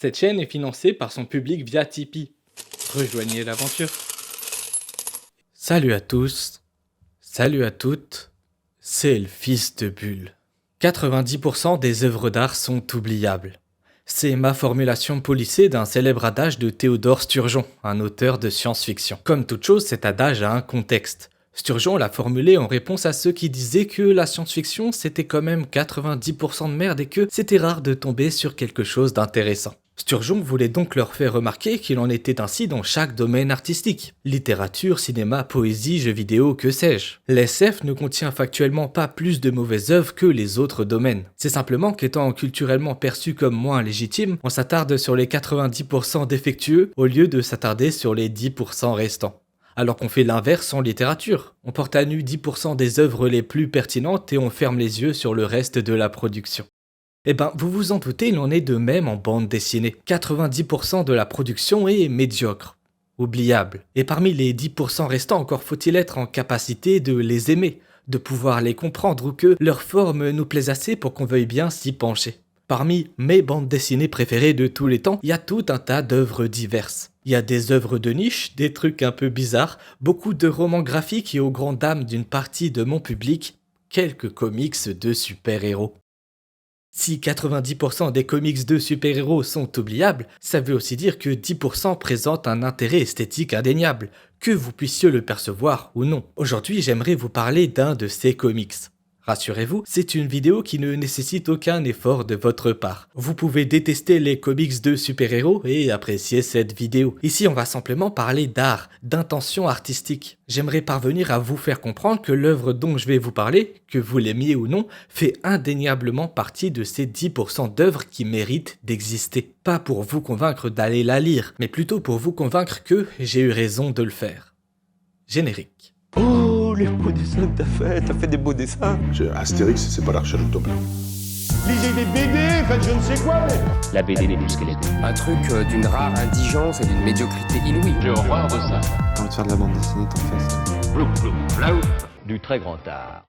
Cette chaîne est financée par son public via Tipeee. Rejoignez l'aventure. Salut à tous, salut à toutes, c'est le fils de Bulle. 90% des œuvres d'art sont oubliables. C'est ma formulation polissée d'un célèbre adage de Théodore Sturgeon, un auteur de science-fiction. Comme toute chose, cet adage a un contexte. Sturgeon l'a formulé en réponse à ceux qui disaient que la science-fiction c'était quand même 90% de merde et que c'était rare de tomber sur quelque chose d'intéressant. Sturgeon voulait donc leur faire remarquer qu'il en était ainsi dans chaque domaine artistique. Littérature, cinéma, poésie, jeux vidéo, que sais-je. L'SF ne contient factuellement pas plus de mauvaises œuvres que les autres domaines. C'est simplement qu'étant culturellement perçu comme moins légitime, on s'attarde sur les 90% défectueux au lieu de s'attarder sur les 10% restants. Alors qu'on fait l'inverse en littérature. On porte à nu 10% des œuvres les plus pertinentes et on ferme les yeux sur le reste de la production. Eh ben, vous vous en doutez, il en est de même en bande dessinée. 90% de la production est médiocre, oubliable. Et parmi les 10% restants, encore faut-il être en capacité de les aimer, de pouvoir les comprendre ou que leur forme nous plaise assez pour qu'on veuille bien s'y pencher. Parmi mes bandes dessinées préférées de tous les temps, il y a tout un tas d'œuvres diverses. Il y a des œuvres de niche, des trucs un peu bizarres, beaucoup de romans graphiques et aux grandes dames d'une partie de mon public, quelques comics de super-héros. Si 90% des comics de super-héros sont oubliables, ça veut aussi dire que 10% présentent un intérêt esthétique indéniable, que vous puissiez le percevoir ou non. Aujourd'hui, j'aimerais vous parler d'un de ces comics. Rassurez-vous, c'est une vidéo qui ne nécessite aucun effort de votre part. Vous pouvez détester les comics de super-héros et apprécier cette vidéo. Ici, on va simplement parler d'art, d'intention artistique. J'aimerais parvenir à vous faire comprendre que l'œuvre dont je vais vous parler, que vous l'aimiez ou non, fait indéniablement partie de ces 10% d'œuvres qui méritent d'exister. Pas pour vous convaincre d'aller la lire, mais plutôt pour vous convaincre que j'ai eu raison de le faire. Générique. Oh, les beaux dessins que t'as fait des beaux dessins. Astérix, c'est pas l'Arche de Tobin. Lisez des BD, faites je ne sais quoi, mais... La BD n'est plus ce qu'elle était. Un truc d'une rare indigence et d'une médiocrité inouïe. J'ai horreur de ça. T'as envie de faire de la bande dessinée, t'en fais. Plouf, plouf, plouf. Du très grand art.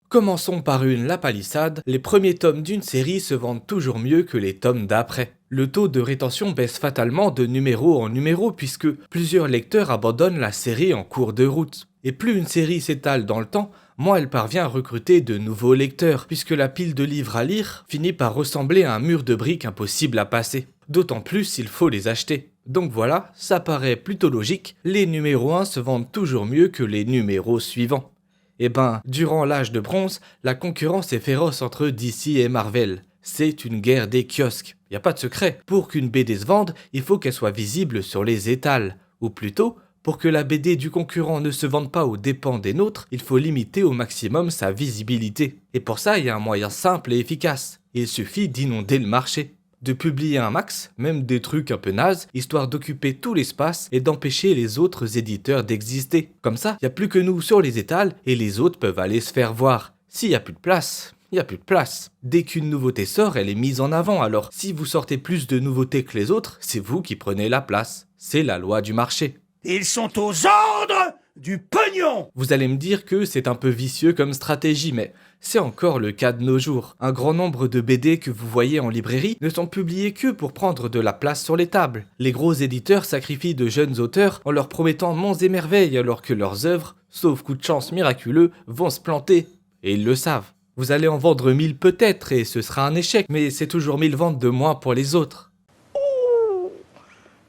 Commençons par La Palissade. Les premiers tomes d'une série se vendent toujours mieux que les tomes d'après. Le taux de rétention baisse fatalement de numéro en numéro puisque plusieurs lecteurs abandonnent la série en cours de route. Et plus une série s'étale dans le temps, moins elle parvient à recruter de nouveaux lecteurs puisque la pile de livres à lire finit par ressembler à un mur de briques impossible à passer. D'autant plus il faut les acheter. Donc voilà, ça paraît plutôt logique, les numéros 1 se vendent toujours mieux que les numéros suivants. Eh ben, durant l'âge de bronze, la concurrence est féroce entre DC et Marvel. C'est une guerre des kiosques. Y a pas de secret. Pour qu'une BD se vende, il faut qu'elle soit visible sur les étals. Ou plutôt, pour que la BD du concurrent ne se vende pas aux dépens des nôtres, il faut limiter au maximum sa visibilité. Et pour ça, il y a un moyen simple et efficace. Il suffit d'inonder le marché. De publier un max, même des trucs un peu nazes, histoire d'occuper tout l'espace et d'empêcher les autres éditeurs d'exister. Comme ça, il n'y a plus que nous sur les étals et les autres peuvent aller se faire voir. S'il n'y a plus de place, il n'y a plus de place. Dès qu'une nouveauté sort, elle est mise en avant, alors si vous sortez plus de nouveautés que les autres, c'est vous qui prenez la place. C'est la loi du marché. Ils sont aux ordres du pognon. Vous allez me dire que c'est un peu vicieux comme stratégie, mais c'est encore le cas de nos jours. Un grand nombre de BD que vous voyez en librairie ne sont publiés que pour prendre de la place sur les tables. Les gros éditeurs sacrifient de jeunes auteurs en leur promettant monts et merveilles alors que leurs œuvres, sauf coup de chance miraculeux, vont se planter. Et ils le savent. Vous allez en vendre 1000 peut-être et ce sera un échec, mais c'est toujours 1000 ventes de moins pour les autres.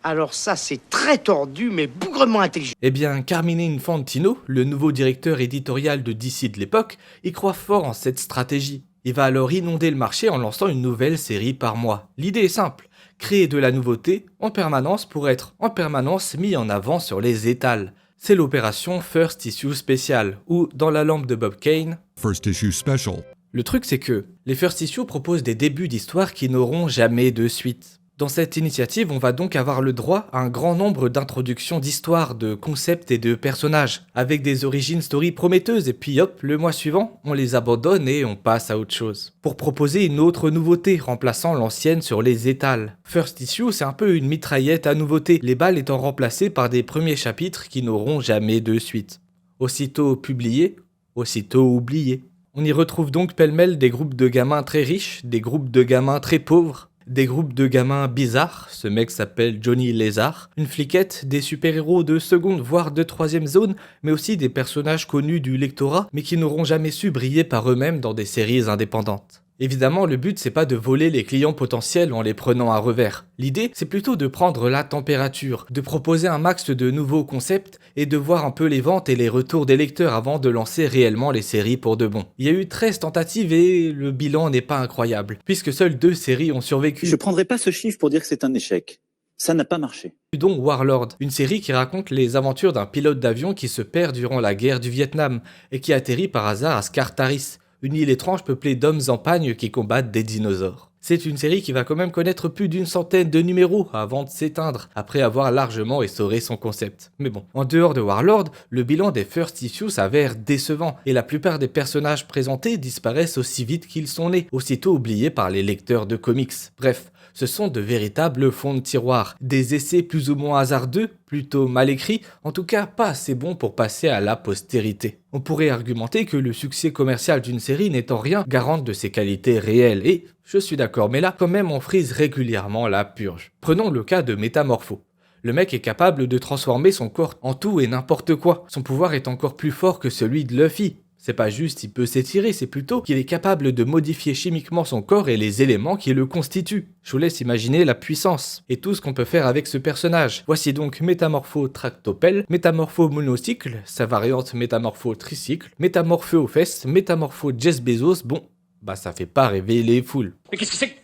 Alors ça, c'est très tordu, mais bougrement intelligent. Eh bien, Carmine Infantino, le nouveau directeur éditorial de DC de l'époque, y croit fort en cette stratégie. Il va alors inonder le marché en lançant une nouvelle série par mois. L'idée est simple, créer de la nouveauté en permanence pour être en permanence mis en avant sur les étals. C'est l'opération First Issue Special, ou dans la langue de Bob Kane, First Issue Special. Le truc c'est que les First Issue proposent des débuts d'histoire qui n'auront jamais de suite. Dans cette initiative, on va donc avoir le droit à un grand nombre d'introductions d'histoires, de concepts et de personnages, avec des origin story prometteuses, et puis hop, le mois suivant, on les abandonne et on passe à autre chose. Pour proposer une autre nouveauté, remplaçant l'ancienne sur les étals. First Issue, c'est un peu une mitraillette à nouveautés, les balles étant remplacées par des premiers chapitres qui n'auront jamais de suite. Aussitôt publiés, aussitôt oubliés. On y retrouve donc pêle-mêle des groupes de gamins très riches, des groupes de gamins très pauvres, Des groupes de gamins bizarres, ce mec s'appelle Johnny Lézard, une fliquette, des super-héros de seconde voire de troisième zone, mais aussi des personnages connus du lectorat, mais qui n'auront jamais su briller par eux-mêmes dans des séries indépendantes. Évidemment, le but c'est pas de voler les clients potentiels en les prenant à revers. L'idée c'est plutôt de prendre la température, de proposer un max de nouveaux concepts et de voir un peu les ventes et les retours des lecteurs avant de lancer réellement les séries pour de bon. Il y a eu 13 tentatives et le bilan n'est pas incroyable, puisque seules 2 séries ont survécu. Je prendrai pas ce chiffre pour dire que c'est un échec. Ça n'a pas marché. Dont Warlord, une série qui raconte les aventures d'un pilote d'avion qui se perd durant la guerre du Vietnam et qui atterrit par hasard à Skartaris, une île étrange peuplée d'hommes en pagne qui combattent des dinosaures. C'est une série qui va quand même connaître plus d'une centaine de numéros avant de s'éteindre, après avoir largement essoré son concept. Mais bon, en dehors de Warlord, le bilan des First Issues s'avère décevant, et la plupart des personnages présentés disparaissent aussi vite qu'ils sont nés, aussitôt oubliés par les lecteurs de comics. Bref, ce sont de véritables fonds de tiroir, des essais plus ou moins hasardeux, plutôt mal écrits, en tout cas pas assez bons pour passer à la postérité. On pourrait argumenter que le succès commercial d'une série n'est en rien garante de ses qualités réelles, et je suis d'accord, mais là quand même on frise régulièrement la purge. Prenons le cas de Métamorpho. Le mec est capable de transformer son corps en tout et n'importe quoi, son pouvoir est encore plus fort que celui de Luffy. C'est pas juste il peut s'étirer, c'est plutôt qu'il est capable de modifier chimiquement son corps et les éléments qui le constituent. Je vous laisse imaginer la puissance et tout ce qu'on peut faire avec ce personnage. Voici donc Métamorpho Tractopelle, Métamorpho Monocycle, sa variante Métamorpho Tricycle, Métamorpho aux fesses, Métamorpho Jeff Bezos, bon, bah ça fait pas rêver les foules. Mais qu'est-ce que c'est que...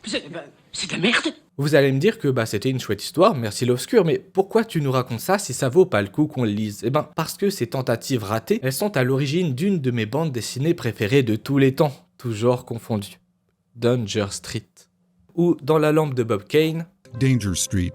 C'est de la merde. Vous allez me dire que c'était une chouette histoire, merci l'obscur, mais pourquoi tu nous racontes ça si ça vaut pas le coup qu'on le lise? Eh ben, parce que ces tentatives ratées, elles sont à l'origine d'une de mes bandes dessinées préférées de tous les temps, tous genres confondus. Danger Street. Ou, dans la lampe de Bob Kane, Danger Street.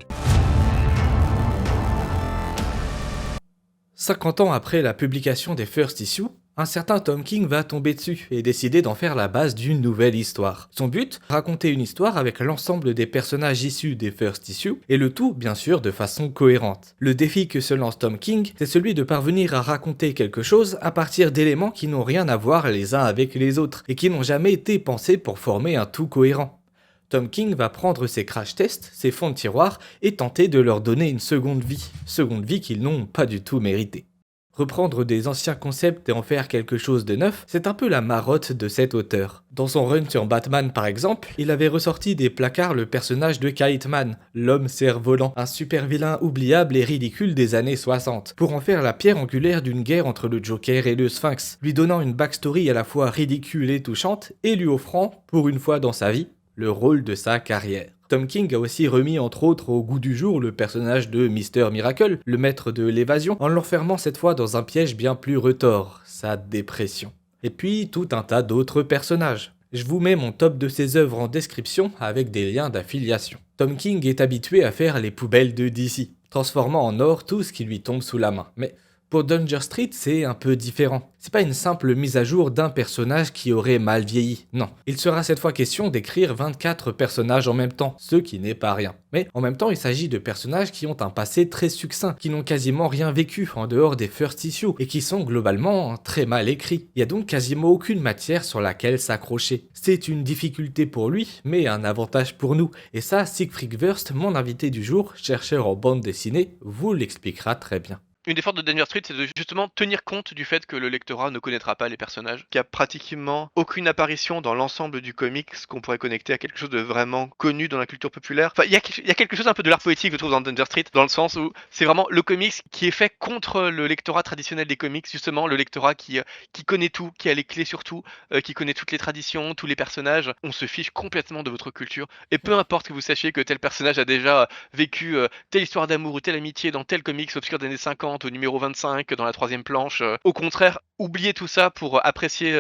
50 ans après la publication des First Issues, un certain Tom King va tomber dessus et décider d'en faire la base d'une nouvelle histoire. Son but, raconter une histoire avec l'ensemble des personnages issus des First Issues, et le tout, bien sûr, de façon cohérente. Le défi que se lance Tom King, c'est celui de parvenir à raconter quelque chose à partir d'éléments qui n'ont rien à voir les uns avec les autres, et qui n'ont jamais été pensés pour former un tout cohérent. Tom King va prendre ses crash tests, ses fonds de tiroir, et tenter de leur donner une seconde vie qu'ils n'ont pas du tout méritée. Reprendre des anciens concepts et en faire quelque chose de neuf, c'est un peu la marotte de cet auteur. Dans son run sur Batman par exemple, il avait ressorti des placards le personnage de Kite Man, l'homme cerf-volant, un super vilain oubliable et ridicule des années 60, pour en faire la pierre angulaire d'une guerre entre le Joker et le Sphinx, lui donnant une backstory à la fois ridicule et touchante, et lui offrant, pour une fois dans sa vie, le rôle de sa carrière. Tom King a aussi remis entre autres au goût du jour le personnage de Mr. Miracle, le maître de l'évasion, en l'enfermant cette fois dans un piège bien plus retors, sa dépression. Et puis tout un tas d'autres personnages. Je vous mets mon top de ses œuvres en description avec des liens d'affiliation. Tom King est habitué à faire les poubelles de DC, transformant en or tout ce qui lui tombe sous la main. Mais pour Danger Street, c'est un peu différent. C'est pas une simple mise à jour d'un personnage qui aurait mal vieilli, non. Il sera cette fois question d'écrire 24 personnages en même temps, ce qui n'est pas rien. Mais en même temps, il s'agit de personnages qui ont un passé très succinct, qui n'ont quasiment rien vécu en dehors des First Issues, et qui sont globalement très mal écrits. Il y a donc quasiment aucune matière sur laquelle s'accrocher. C'est une difficulté pour lui, mais un avantage pour nous. Et ça, Siegfried Wurst, mon invité du jour, chercheur en bande dessinée, vous l'expliquera très bien. Une des forces de Danger Street, c'est de justement tenir compte du fait que le lectorat ne connaîtra pas les personnages, qu'il n'y a pratiquement aucune apparition dans l'ensemble du comics qu'on pourrait connecter à quelque chose de vraiment connu dans la culture populaire. Enfin, il y a quelque chose un peu de l'art poétique, je trouve, dans Danger Street, dans le sens où c'est vraiment le comics qui est fait contre le lectorat traditionnel des comics, justement, le lectorat qui connaît tout, qui a les clés sur tout, qui connaît toutes les traditions, tous les personnages. On se fiche complètement de votre culture, et peu importe que vous sachiez que tel personnage a déjà vécu telle histoire d'amour ou telle amitié dans tel comics obscur des années 50, au numéro 25, dans la 3e planche. Au contraire, oubliez tout ça pour apprécier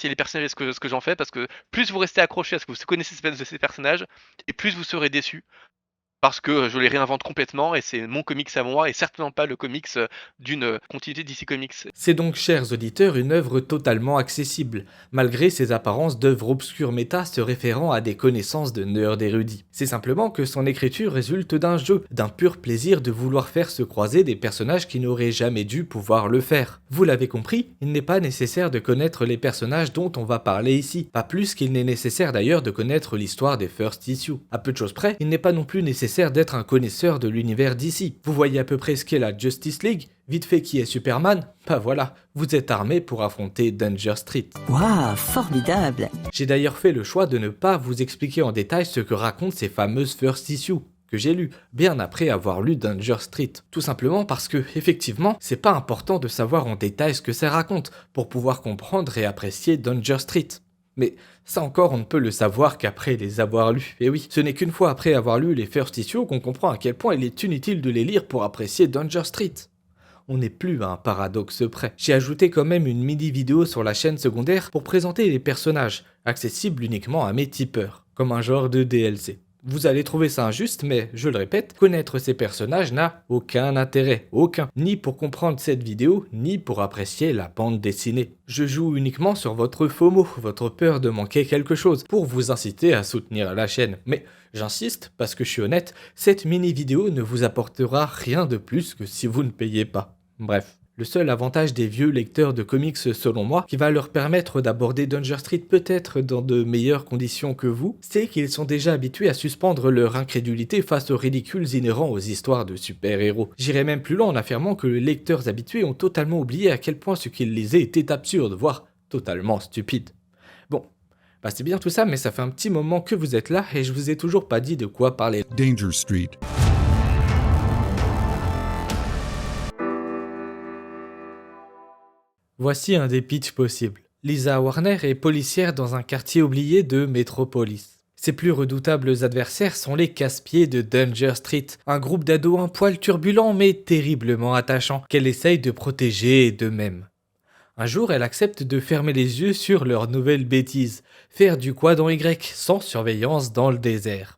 les personnages et ce que j'en fais, parce que plus vous restez accroché à ce que vous connaissez ces personnages, et plus vous serez déçus. parce que je les réinvente complètement et c'est mon comics à moi et certainement pas le comics d'une continuité DC Comics. C'est donc, chers auditeurs, une œuvre totalement accessible, malgré ses apparences d'œuvre obscure méta se référant à des connaissances de nerds érudits. C'est simplement que son écriture résulte d'un jeu, d'un pur plaisir de vouloir faire se croiser des personnages qui n'auraient jamais dû pouvoir le faire. Vous l'avez compris, il n'est pas nécessaire de connaître les personnages dont on va parler ici, pas plus qu'il n'est nécessaire d'ailleurs de connaître l'histoire des First Issue. À peu de choses près, il n'est pas non plus nécessaire d'être un connaisseur de l'univers d'ici. Vous voyez à peu près ce qu'est la Justice League, vite fait qui est Superman, bah voilà, vous êtes armé pour affronter Danger Street. Waouh, formidable! J'ai d'ailleurs fait le choix de ne pas vous expliquer en détail ce que racontent ces fameuses First Issue, que j'ai lues, bien après avoir lu Danger Street. Tout simplement parce que, effectivement, c'est pas important de savoir en détail ce que ça raconte, pour pouvoir comprendre et apprécier Danger Street. Mais ça encore, on ne peut le savoir qu'après les avoir lus. Et oui, ce n'est qu'une fois après avoir lu les First Issue qu'on comprend à quel point il est inutile de les lire pour apprécier Danger Street. On n'est plus à un paradoxe près. J'ai ajouté quand même une mini-vidéo sur la chaîne secondaire pour présenter les personnages, accessibles uniquement à mes tipeurs, comme un genre de DLC. Vous allez trouver ça injuste, mais je le répète, connaître ces personnages n'a aucun intérêt, aucun, ni pour comprendre cette vidéo, ni pour apprécier la bande dessinée. Je joue uniquement sur votre FOMO, votre peur de manquer quelque chose, pour vous inciter à soutenir la chaîne. Mais j'insiste, parce que je suis honnête, cette mini-vidéo ne vous apportera rien de plus que si vous ne payez pas. Bref. Le seul avantage des vieux lecteurs de comics selon moi, qui va leur permettre d'aborder Danger Street peut-être dans de meilleures conditions que vous, c'est qu'ils sont déjà habitués à suspendre leur incrédulité face aux ridicules inhérents aux histoires de super-héros. J'irai même plus loin en affirmant que les lecteurs habitués ont totalement oublié à quel point ce qu'ils lisaient était absurde, voire totalement stupide. Bon, bah c'est bien tout ça, mais ça fait un petit moment que vous êtes là et je vous ai toujours pas dit de quoi parler. Danger Street. Voici un des pitchs possibles. Lisa Warner est policière dans un quartier oublié de Metropolis. Ses plus redoutables adversaires sont les casse-pieds de Danger Street, un groupe d'ados un poil turbulent mais terriblement attachant, qu'elle essaye de protéger d'eux-mêmes. Un jour, elle accepte de fermer les yeux sur leur nouvelle bêtise, faire du quad en Y sans surveillance dans le désert.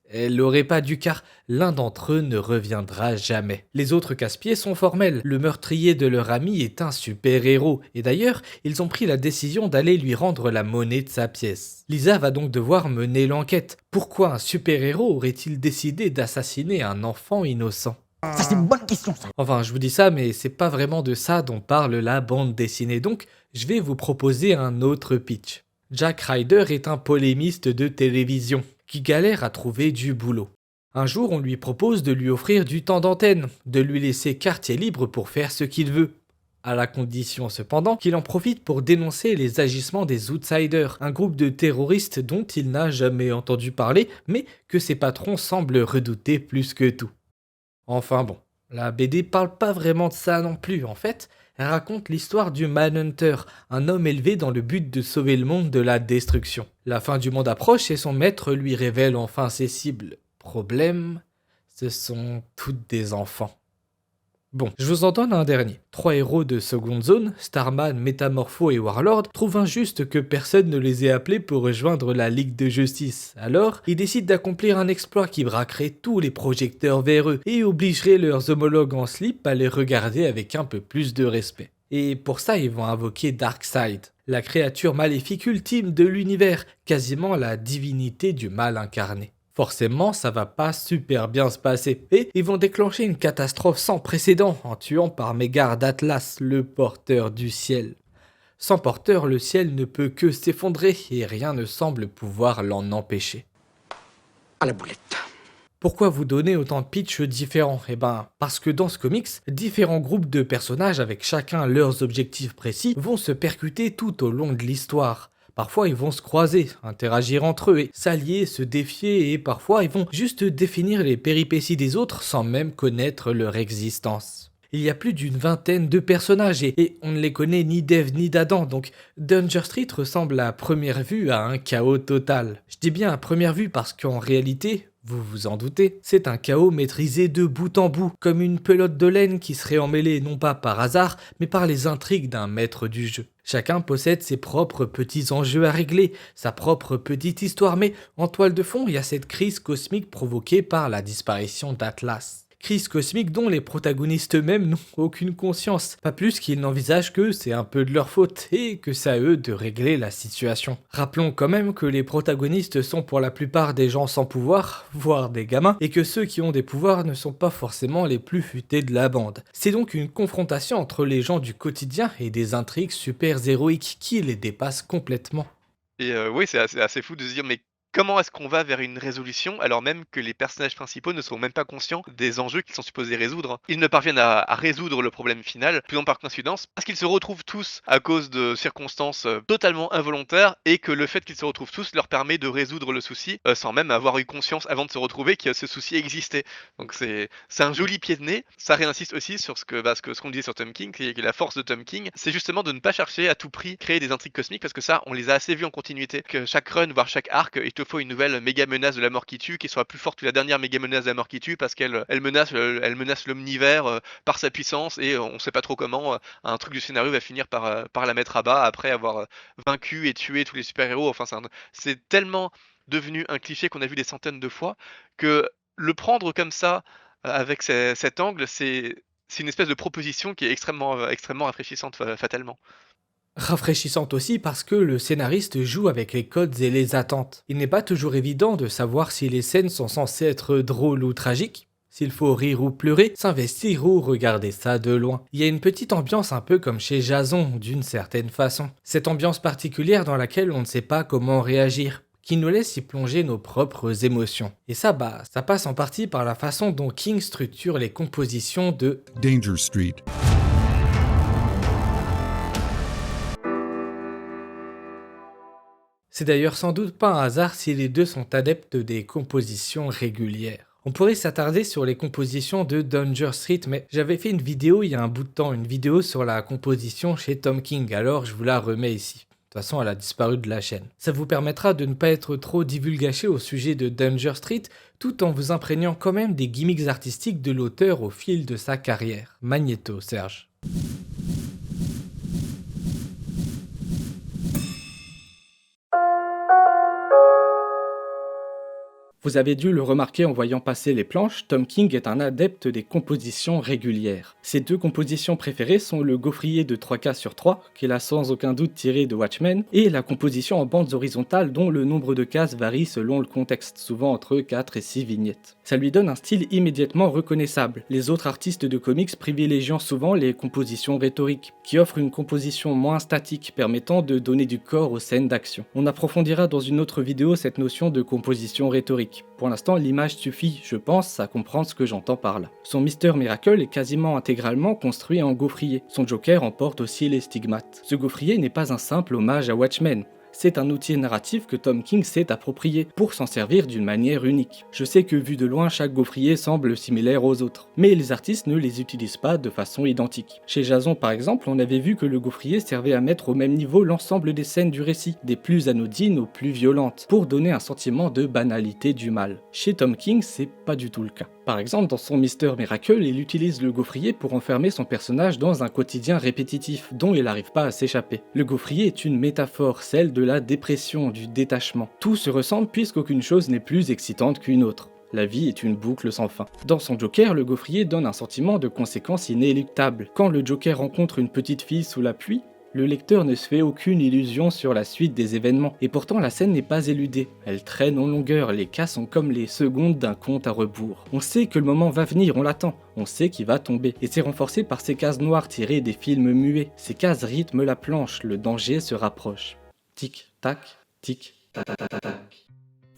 Elle l'aurait pas dû car l'un d'entre eux ne reviendra jamais. Les autres casse-pieds sont formels, le meurtrier de leur ami est un super-héros, et d'ailleurs, ils ont pris la décision d'aller lui rendre la monnaie de sa pièce. Lisa va donc devoir mener l'enquête. Pourquoi un super-héros aurait-il décidé d'assassiner un enfant innocent ? Ça, c'est une bonne question, ça. Enfin, je vous dis ça, mais c'est pas vraiment de ça dont parle la bande dessinée, donc je vais vous proposer un autre pitch. Jack Ryder est un polémiste de télévision qui galère à trouver du boulot. Un jour, on lui propose de lui offrir du temps d'antenne, de lui laisser quartier libre pour faire ce qu'il veut. À la condition cependant qu'il en profite pour dénoncer les agissements des Outsiders, un groupe de terroristes dont il n'a jamais entendu parler, mais que ses patrons semblent redouter plus que tout. Enfin bon, la BD parle pas vraiment de ça non plus, en fait. Elle raconte l'histoire du Manhunter, un homme élevé dans le but de sauver le monde de la destruction. La fin du monde approche et son maître lui révèle enfin ses cibles. Problème, ce sont toutes des enfants. Bon, je vous en donne un dernier. 3 héros de seconde zone, Starman, Métamorpho et Warlord, trouvent injuste que personne ne les ait appelés pour rejoindre la Ligue de Justice. Alors, ils décident d'accomplir un exploit qui braquerait tous les projecteurs vers eux et obligerait leurs homologues en slip à les regarder avec un peu plus de respect. Et pour ça, ils vont invoquer Darkseid, la créature maléfique ultime de l'univers, quasiment la divinité du mal incarné. Forcément, ça va pas super bien se passer, et ils vont déclencher une catastrophe sans précédent en tuant par mégarde Atlas, le porteur du ciel. Sans porteur, le ciel ne peut que s'effondrer et rien ne semble pouvoir l'en empêcher. À la boulette. Pourquoi vous donner autant de pitchs différents ? Eh ben, parce que dans ce comics, différents groupes de personnages avec chacun leurs objectifs précis vont se percuter tout au long de l'histoire. Parfois, ils vont se croiser, interagir entre eux et s'allier, se défier et parfois, ils vont juste définir les péripéties des autres sans même connaître leur existence. Il y a plus d'une vingtaine de personnages et on ne les connaît ni d'Ève ni d'Adam, donc Danger Street ressemble à première vue à un chaos total. Je dis bien à première vue parce qu'en réalité, Vous vous en doutez, c'est un chaos maîtrisé de bout en bout, comme une pelote de laine qui serait emmêlée non pas par hasard, mais par les intrigues d'un maître du jeu. Chacun possède ses propres petits enjeux à régler, sa propre petite histoire, mais en toile de fond, il y a cette crise cosmique provoquée par la disparition d'Atlas. Crise cosmique dont les protagonistes eux-mêmes n'ont aucune conscience, pas plus qu'ils n'envisagent que c'est un peu de leur faute et que c'est à eux de régler la situation. Rappelons quand même que les protagonistes sont pour la plupart des gens sans pouvoir, voire des gamins, et que ceux qui ont des pouvoirs ne sont pas forcément les plus futés de la bande. C'est donc une confrontation entre les gens du quotidien et des intrigues super héroïques qui les dépassent complètement. Et oui, c'est assez fou de se dire, mais comment est-ce qu'on va vers une résolution alors même que les personnages principaux ne sont même pas conscients des enjeux qu'ils sont supposés résoudre? Ils ne parviennent à résoudre le problème final, plus non par coïncidence, parce qu'ils se retrouvent tous à cause de circonstances totalement involontaires et que le fait qu'ils se retrouvent tous leur permet de résoudre le souci sans même avoir eu conscience avant de se retrouver que ce souci existait. Donc c'est un joli pied de nez. Ça réinsiste aussi sur ce qu'on disait sur Tom King, qui est la force de Tom King, c'est justement de ne pas chercher à tout prix créer des intrigues cosmiques parce que ça, on les a assez vus en continuité. Que chaque run, voire chaque arc, il te faut une nouvelle méga menace de la mort qui tue qui soit plus forte que la dernière méga menace de la mort qui tue parce qu'elle menace l'omnivers par sa puissance et on sait pas trop comment un truc du scénario va finir par la mettre à bas après avoir vaincu et tué tous les super-héros. Enfin, c'est tellement devenu un cliché qu'on a vu des centaines de fois que le prendre comme ça avec cet angle, c'est une espèce de proposition qui est extrêmement rafraîchissante fatalement. Rafraîchissante aussi parce que le scénariste joue avec les codes et les attentes. Il n'est pas toujours évident de savoir si les scènes sont censées être drôles ou tragiques, s'il faut rire ou pleurer, s'investir ou regarder ça de loin. Il y a une petite ambiance un peu comme chez Jason, d'une certaine façon. Cette ambiance particulière dans laquelle on ne sait pas comment réagir, qui nous laisse y plonger nos propres émotions. Et ça passe en partie par la façon dont King structure les compositions de Danger Street. C'est d'ailleurs sans doute pas un hasard si les deux sont adeptes des compositions régulières. On pourrait s'attarder sur les compositions de Danger Street, mais j'avais fait une vidéo il y a un bout de temps, une vidéo sur la composition chez Tom King, alors je vous la remets ici. De toute façon, elle a disparu de la chaîne. Ça vous permettra de ne pas être trop divulgaché au sujet de Danger Street, tout en vous imprégnant quand même des gimmicks artistiques de l'auteur au fil de sa carrière. Magnéto, Serge. Vous avez dû le remarquer en voyant passer les planches, Tom King est un adepte des compositions régulières. Ses deux compositions préférées sont le gaufrier de 3K/3, qu'il a sans aucun doute tiré de Watchmen, et la composition en bandes horizontales dont le nombre de cases varie selon le contexte, souvent entre 4 et 6 vignettes. Ça lui donne un style immédiatement reconnaissable, les autres artistes de comics privilégiant souvent les compositions rhétoriques, qui offrent une composition moins statique permettant de donner du corps aux scènes d'action. On approfondira dans une autre vidéo cette notion de composition rhétorique. Pour l'instant, l'image suffit, je pense, à comprendre ce que j'entends par là. Son Mr. Miracle est quasiment intégralement construit en gaufrier. Son Joker en porte aussi les stigmates. Ce gaufrier n'est pas un simple hommage à Watchmen. C'est un outil narratif que Tom King s'est approprié pour s'en servir d'une manière unique. Je sais que vu de loin, chaque gaufrier semble similaire aux autres, mais les artistes ne les utilisent pas de façon identique. Chez Jason par exemple, on avait vu que le gaufrier servait à mettre au même niveau l'ensemble des scènes du récit, des plus anodines aux plus violentes, pour donner un sentiment de banalité du mal. Chez Tom King, c'est pas du tout le cas. Par exemple, dans son Mr. Miracle, il utilise le gaufrier pour enfermer son personnage dans un quotidien répétitif, dont il n'arrive pas à s'échapper. Le gaufrier est une métaphore, celle de la dépression, du détachement. Tout se ressemble puisqu'aucune chose n'est plus excitante qu'une autre. La vie est une boucle sans fin. Dans son Joker, le gaufrier donne un sentiment de conséquence inéluctable. Quand le Joker rencontre une petite fille sous la pluie, le lecteur ne se fait aucune illusion sur la suite des événements, et pourtant la scène n'est pas éludée. Elle traîne en longueur, les cas sont comme les secondes d'un compte à rebours. On sait que le moment va venir, on l'attend, on sait qu'il va tomber, et c'est renforcé par ces cases noires tirées des films muets. Ces cases rythment la planche, le danger se rapproche. Tic, tac, tic, tac, tac, tac, tac.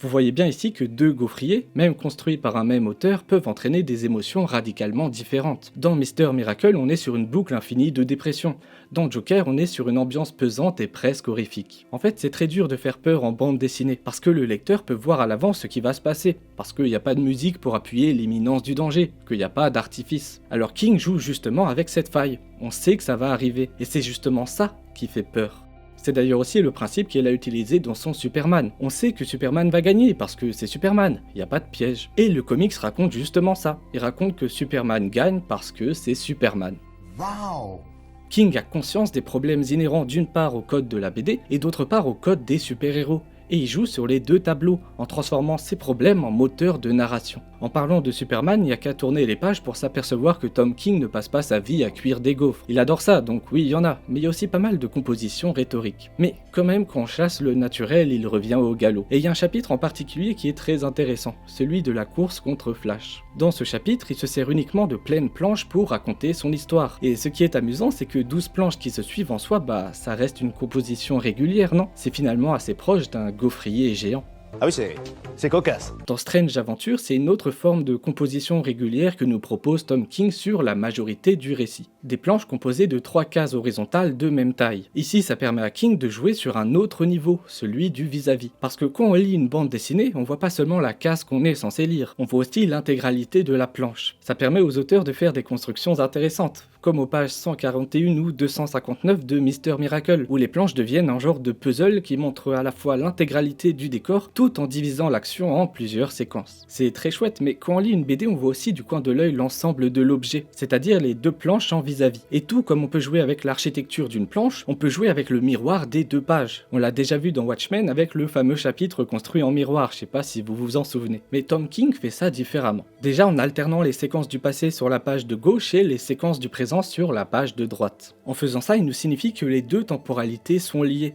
Vous voyez bien ici que deux gaufriers, même construits par un même auteur, peuvent entraîner des émotions radicalement différentes. Dans Mr. Miracle, on est sur une boucle infinie de dépression. Dans Joker, on est sur une ambiance pesante et presque horrifique. En fait, c'est très dur de faire peur en bande dessinée, parce que le lecteur peut voir à l'avance ce qui va se passer, parce qu'il n'y a pas de musique pour appuyer l'imminence du danger, qu'il n'y a pas d'artifice. Alors King joue justement avec cette faille. On sait que ça va arriver, et c'est justement ça qui fait peur. C'est d'ailleurs aussi le principe qu'elle a utilisé dans son Superman. On sait que Superman va gagner parce que c'est Superman, il n'y a pas de piège. Et le comics raconte justement ça. Il raconte que Superman gagne parce que c'est Superman. Waouh! King a conscience des problèmes inhérents d'une part au code de la BD et d'autre part au code des super-héros. Et il joue sur les deux tableaux, en transformant ces problèmes en moteur de narration. En parlant de Superman, il n'y a qu'à tourner les pages pour s'apercevoir que Tom King ne passe pas sa vie à cuire des gaufres. Il adore ça, donc oui, il y en a, mais il y a aussi pas mal de compositions rhétoriques. Mais quand même, quand on chasse le naturel, il revient au galop. Et il y a un chapitre en particulier qui est très intéressant, celui de la course contre Flash. Dans ce chapitre, il se sert uniquement de pleines planches pour raconter son histoire. Et ce qui est amusant, c'est que 12 planches qui se suivent en soi, ça reste une composition régulière, non? C'est finalement assez proche d'un gaufrier géant. Ah oui, c'est cocasse. Dans Strange Adventure, c'est une autre forme de composition régulière que nous propose Tom King sur la majorité du récit. Des planches composées de 3 cases horizontales de même taille. Ici, ça permet à King de jouer sur un autre niveau, celui du vis-à-vis. Parce que quand on lit une bande dessinée, on voit pas seulement la case qu'on est censé lire, on voit aussi l'intégralité de la planche. Ça permet aux auteurs de faire des constructions intéressantes, comme aux pages 141 ou 259 de Mr. Miracle, où les planches deviennent un genre de puzzle qui montre à la fois l'intégralité du décor, tout en divisant l'action en plusieurs séquences. C'est très chouette, mais quand on lit une BD, on voit aussi du coin de l'œil l'ensemble de l'objet, c'est-à-dire les deux planches en vis-à-vis. Et tout comme on peut jouer avec l'architecture d'une planche, on peut jouer avec le miroir des deux pages. On l'a déjà vu dans Watchmen avec le fameux chapitre construit en miroir, je sais pas si vous vous en souvenez. Mais Tom King fait ça différemment. Déjà en alternant les séquences du passé sur la page de gauche et les séquences du présent sur la page de droite. En faisant ça, il nous signifie que les deux temporalités sont liées,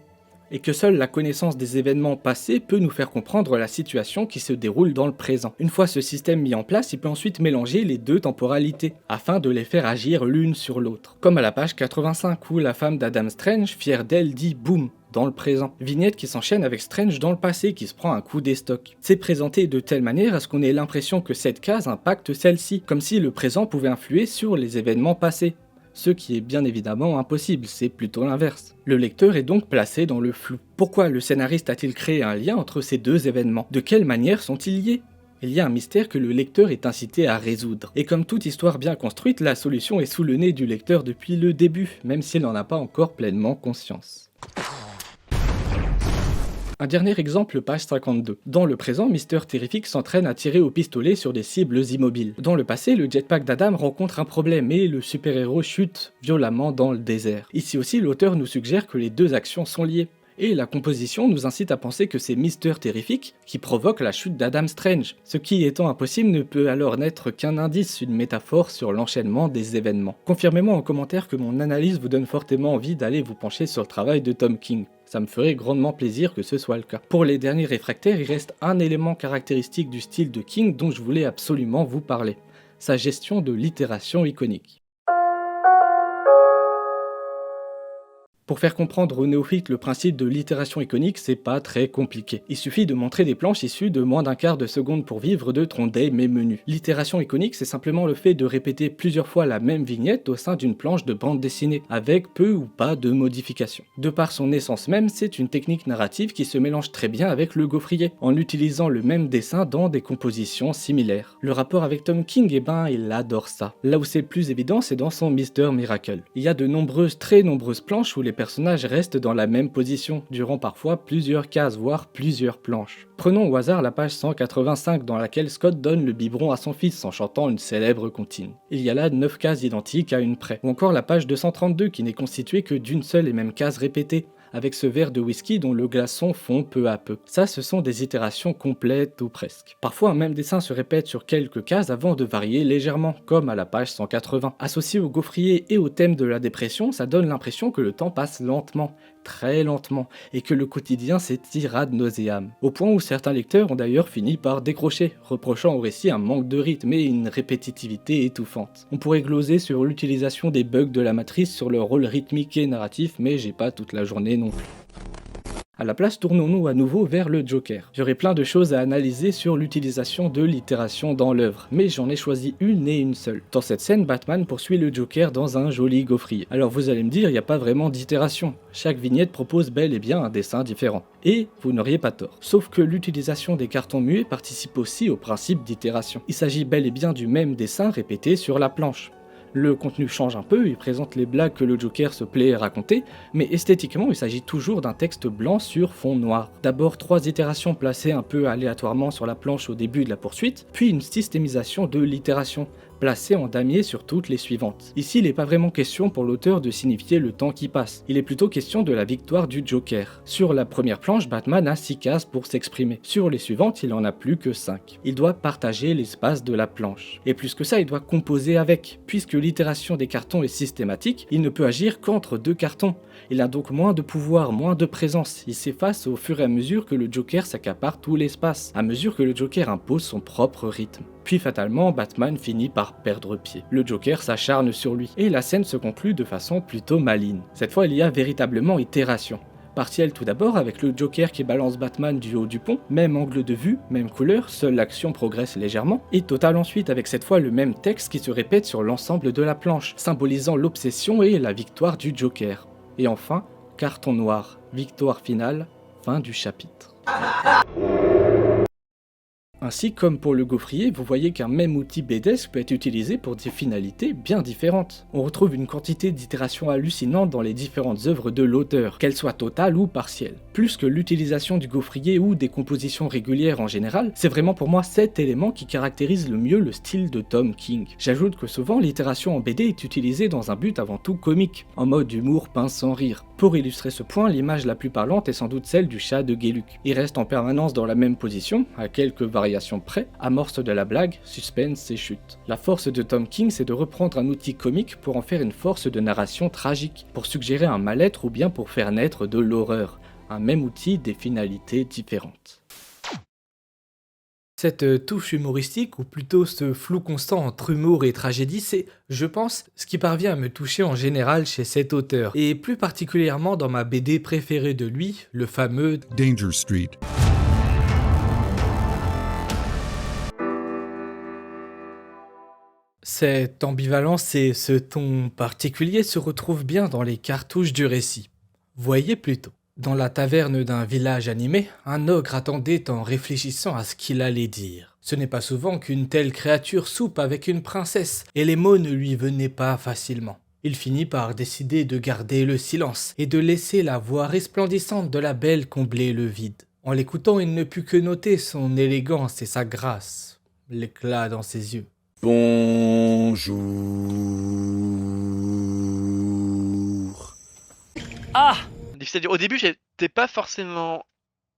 et que seule la connaissance des événements passés peut nous faire comprendre la situation qui se déroule dans le présent. Une fois ce système mis en place, il peut ensuite mélanger les deux temporalités, afin de les faire agir l'une sur l'autre. Comme à la page 85 où la femme d'Adam Strange, fière d'elle, dit « boum » dans le présent. Vignette qui s'enchaîne avec Strange dans le passé qui se prend un coup d'estoc. C'est présenté de telle manière à ce qu'on ait l'impression que cette case impacte celle-ci, comme si le présent pouvait influer sur les événements passés. Ce qui est bien évidemment impossible, c'est plutôt l'inverse. Le lecteur est donc placé dans le flou. Pourquoi le scénariste a-t-il créé un lien entre ces deux événements? De quelle manière sont-ils liés? Il y a un mystère que le lecteur est incité à résoudre. Et comme toute histoire bien construite, la solution est sous le nez du lecteur depuis le début, même s'il n'en a pas encore pleinement conscience. Un dernier exemple, page 52. Dans le présent, Mister Terrific s'entraîne à tirer au pistolet sur des cibles immobiles. Dans le passé, le jetpack d'Adam rencontre un problème et le super-héros chute violemment dans le désert. Ici aussi, l'auteur nous suggère que les deux actions sont liées. Et la composition nous incite à penser que c'est Mister Terrific qui provoque la chute d'Adam Strange. Ce qui étant impossible ne peut alors n'être qu'un indice, une métaphore sur l'enchaînement des événements. Confirmez-moi en commentaire que mon analyse vous donne fortement envie d'aller vous pencher sur le travail de Tom King. Ça me ferait grandement plaisir que ce soit le cas. Pour les derniers réfractaires, il reste un élément caractéristique du style de King dont je voulais absolument vous parler. Sa gestion de l'itération iconique. Pour faire comprendre aux néophytes le principe de l'itération iconique, c'est pas très compliqué. Il suffit de montrer des planches issues de moins d'un quart de seconde pour vivre de Trondheim et Menu. L'itération iconique, c'est simplement le fait de répéter plusieurs fois la même vignette au sein d'une planche de bande dessinée, avec peu ou pas de modifications. De par son essence même, c'est une technique narrative qui se mélange très bien avec le gaufrier, en utilisant le même dessin dans des compositions similaires. Le rapport avec Tom King, il adore ça. Là où c'est le plus évident, c'est dans son Mr. Miracle. Il y a de nombreuses, très nombreuses planches où les personnages restent dans la même position, durant parfois plusieurs cases, voire plusieurs planches. Prenons au hasard la page 185 dans laquelle Scott donne le biberon à son fils en chantant une célèbre comptine. Il y a là 9 cases identiques à une près. Ou encore la page 232 qui n'est constituée que d'une seule et même case répétée, avec ce verre de whisky dont le glaçon fond peu à peu. Ça, ce sont des itérations complètes ou presque. Parfois, un même dessin se répète sur quelques cases avant de varier légèrement, comme à la page 180. Associé au gaufrier et au thème de la dépression, ça donne l'impression que le temps passe lentement, très lentement, et que le quotidien s'étire ad nauseam. Au point où certains lecteurs ont d'ailleurs fini par décrocher, reprochant au récit un manque de rythme et une répétitivité étouffante. On pourrait gloser sur l'utilisation des bugs de la matrice sur leur rôle rythmique et narratif, mais j'ai pas toute la journée non plus. A la place, tournons-nous à nouveau vers le Joker. J'aurais plein de choses à analyser sur l'utilisation de l'itération dans l'œuvre, mais j'en ai choisi une et une seule. Dans cette scène, Batman poursuit le Joker dans un joli gaufrier. Alors vous allez me dire, il n'y a pas vraiment d'itération. Chaque vignette propose bel et bien un dessin différent. Et vous n'auriez pas tort. Sauf que l'utilisation des cartons muets participe aussi au principe d'itération. Il s'agit bel et bien du même dessin répété sur la planche. Le contenu change un peu, il présente les blagues que le Joker se plaît à raconter, mais esthétiquement il s'agit toujours d'un texte blanc sur fond noir. D'abord 3 itérations placées un peu aléatoirement sur la planche au début de la poursuite, puis une systémisation de l'itération, placée en damier sur toutes les suivantes. Ici, il n'est pas vraiment question pour l'auteur de signifier le temps qui passe, il est plutôt question de la victoire du Joker. Sur la première planche, Batman a 6 cases pour s'exprimer. Sur les suivantes, il en a plus que 5. Il doit partager l'espace de la planche. Et plus que ça, il doit composer avec. Puisque l'itération des cartons est systématique, il ne peut agir qu'entre 2 cartons. Il a donc moins de pouvoir, moins de présence. Il s'efface au fur et à mesure que le Joker s'accapare tout l'espace, à mesure que le Joker impose son propre rythme. Puis fatalement, Batman finit par perdre pied. Le Joker s'acharne sur lui, et la scène se conclut de façon plutôt maligne. Cette fois, il y a véritablement itération. Partielle tout d'abord avec le Joker qui balance Batman du haut du pont, même angle de vue, même couleur, seule l'action progresse légèrement, et totale ensuite avec cette fois le même texte qui se répète sur l'ensemble de la planche, symbolisant l'obsession et la victoire du Joker. Et enfin, carton noir, victoire finale, fin du chapitre. Ainsi, comme pour le gaufrier, vous voyez qu'un même outil BDesque peut être utilisé pour des finalités bien différentes. On retrouve une quantité d'itérations hallucinantes dans les différentes œuvres de l'auteur, qu'elles soient totales ou partielles. Plus que l'utilisation du gaufrier ou des compositions régulières en général, c'est vraiment pour moi cet élément qui caractérise le mieux le style de Tom King. J'ajoute que souvent l'itération en BD est utilisée dans un but avant tout comique, en mode humour pince sans rire. Pour illustrer ce point, l'image la plus parlante est sans doute celle du chat de Geluk. Il reste en permanence dans la même position, à quelques variations près, amorce de la blague, suspense et chute. La force de Tom King, c'est de reprendre un outil comique pour en faire une force de narration tragique, pour suggérer un mal-être ou bien pour faire naître de l'horreur. Un même outil, des finalités différentes. Cette touche humoristique, ou plutôt ce flou constant entre humour et tragédie, c'est, je pense, ce qui parvient à me toucher en général chez cet auteur, et plus particulièrement dans ma BD préférée de lui, le fameux Danger Street. Cette ambivalence et ce ton particulier se retrouvent bien dans les cartouches du récit. Voyez plutôt. Dans la taverne d'un village animé, un ogre attendait en réfléchissant à ce qu'il allait dire. Ce n'est pas souvent qu'une telle créature soupe avec une princesse, et les mots ne lui venaient pas facilement. Il finit par décider de garder le silence, et de laisser la voix resplendissante de la belle combler le vide. En l'écoutant, il ne put que noter son élégance et sa grâce, l'éclat dans ses yeux. Bonjour. Ah! Difficile à dire. Au début, j'étais pas forcément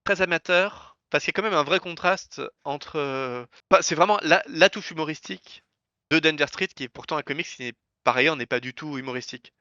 très amateur, parce qu'il y a quand même un vrai contraste entre... c'est vraiment la touche humoristique de Danger Street, qui est pourtant un comics qui, par ailleurs, n'est pas du tout humoristique.